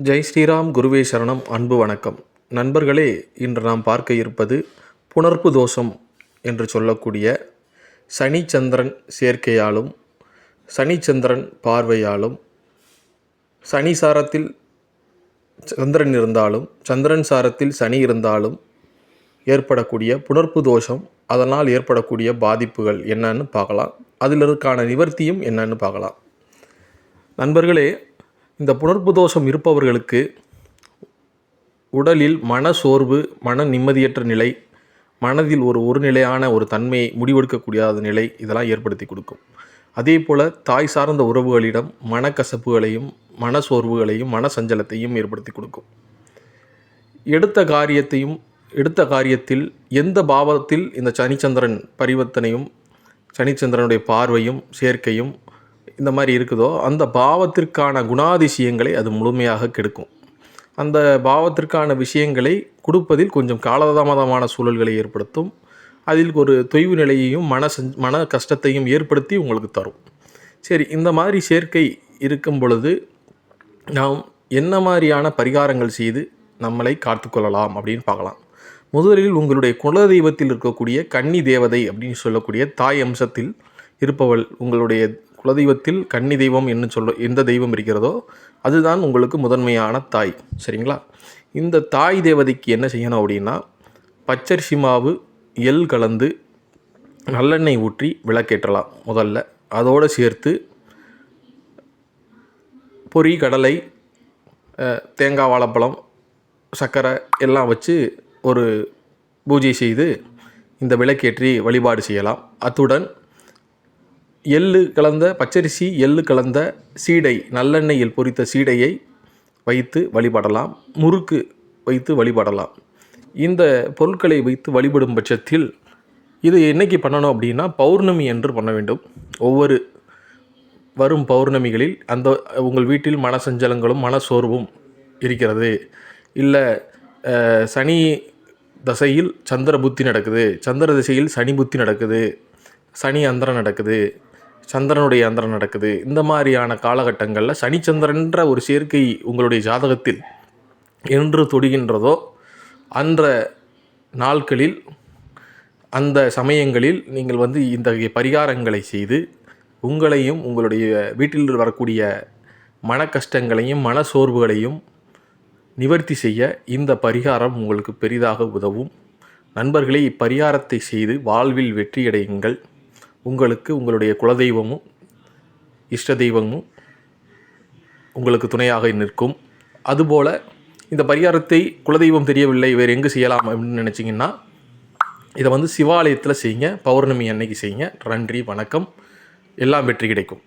ஜெய் ஸ்ரீராம், குருவே சரணம். அன்பு வணக்கம் நண்பர்களே. இன்று நாம் பார்க்க இருப்பது புணர்ப்பு தோஷம் என்று சொல்லக்கூடிய சனி சந்திரன் சேர்க்கையாலும் சனி சந்திரன் பார்வையாலும் சனி சாரத்தில் சந்திரன் இருந்தாலும் சந்திரன் சாரத்தில் சனி இருந்தாலும் ஏற்படக்கூடிய புணர்ப்பு தோஷம், அதனால் ஏற்படக்கூடிய பாதிப்புகள் என்னன்னு பார்க்கலாம். அதில் இருக்கான நிவர்த்தியும் என்னன்னு பார்க்கலாம். நண்பர்களே, இந்த புணர்ப்பு தோஷம் இருப்பவர்களுக்கு உடலில் மன சோர்வு, மன நிம்மதியற்ற நிலை, மனதில் ஒரு நிலையான ஒரு தன்மையை முடிவெடுக்கக்கூடியாத நிலை இதெல்லாம் ஏற்படுத்தி கொடுக்கும். அதே போல் தாய் சார்ந்த உறவுகளிடம் மனக்கசப்புகளையும் மன சோர்வுகளையும் மன சஞ்சலத்தையும் ஏற்படுத்தி கொடுக்கும். எடுத்த காரியத்தில் எந்த பாவத்தில் இந்த சனிச்சந்திரன் பரிவர்த்தனையும் சனிச்சந்திரனுடைய பார்வையும் சேர்க்கையும் இந்த மாதிரி இருக்குதோ அந்த பாவத்திற்கான குணாதிசயங்களை அது முழுமையாக கெடுக்கும். அந்த பாவத்திற்கான விஷயங்களை கொடுப்பதில் கொஞ்சம் காலதாமதமான சூழல்களை ஏற்படுத்தும். அதில் ஒரு தொய்வு நிலையையும் மன கஷ்டத்தையும் ஏற்படுத்தி உங்களுக்கு தரும். சரி, இந்த மாதிரி சேர்க்கை இருக்கும் பொழுது நாம் என்ன மாதிரியான பரிகாரங்கள் செய்து நம்மளை காத்துக்கொள்ளலாம் அப்படின்னு பார்க்கலாம். முதலில் உங்களுடைய குலதெய்வத்தில் இருக்கக்கூடிய கன்னி தேவதை அப்படின்னு சொல்லக்கூடிய தாய் அம்சத்தில் இருப்பவள், உங்களுடைய குலதெய்வத்தில் கன்னி தெய்வம் எந்த தெய்வம் இருக்கிறதோ அதுதான் உங்களுக்கு முதன்மையான தாய். சரிங்களா? இந்த தாய் தேவதைக்கு என்ன செய்யணும் அப்படின்னா, பச்சரிசி மாவு, எள் கலந்து நல்லெண்ணெய் ஊற்றி விளக்கேற்றலாம் முதல்ல. அதோடு சேர்த்து பொரி, கடலை, தேங்காய், வாழைப்பழம், சர்க்கரை எல்லாம் வச்சு ஒரு பூஜை செய்து இந்த விளக்கேற்றி வழிபாடு செய்யலாம். அத்துடன் பச்சரிசி எள்ளு கலந்த சீடை, நல்லெண்ணெயில் பொரித்த சீடையை வைத்து வழிபடலாம். முறுக்கு வைத்து வழிபடலாம். இந்த பொருட்களை வைத்து வழிபடும் பட்சத்தில் இது என்றைக்கு பண்ணணும் அப்படின்னா, பௌர்ணமி என்று பண்ண வேண்டும். ஒவ்வொரு வரும் பௌர்ணமிகளில் உங்கள் வீட்டில் மனசஞ்சலங்களும் மனசோர்வும் இருக்கிறது, இல்லை சனி தசையில் சந்திர புத்தி நடக்குது, சந்திர திசையில் சனி புத்தி நடக்குது, சனி அந்தரம் நடக்குது, சந்திரனுடைய அந்தரம் நடக்குது, இந்த மாதிரியான காலகட்டங்களில் சனிச்சந்திரன்ற ஒரு சேர்க்கை உங்களுடைய ஜாதகத்தில் என்று தொடுகின்றதோ அந்த நாட்களில் அந்த சமயங்களில் நீங்கள் இந்த பரிகாரங்களை செய்து உங்களையும் உங்களுடைய வீட்டில் வரக்கூடிய மன கஷ்டங்களையும் மன சோர்வுகளையும் நிவர்த்தி செய்ய இந்த பரிகாரம் உங்களுக்கு பெரிதாக உதவும். நண்பர்களே, இப்பரிகாரத்தை செய்து வாழ்வில் வெற்றியடையுங்கள். உங்களுக்கு உங்களுடைய குலதெய்வமும் இஷ்ட தெய்வமும் உங்களுக்கு துணையாக நிற்கும். அதுபோல் இந்த பரிகாரத்தை குலதெய்வம் தெரியவில்லை, வேறு எங்கே செய்யலாம் அப்படின்னு நினச்சிங்கன்னா, இதை சிவாலயத்தில் செய்யுங்க. பௌர்ணமி அன்னைக்கு செய்யுங்க. நன்றி, வணக்கம். எல்லாம் வெற்றி கிடைக்கும்.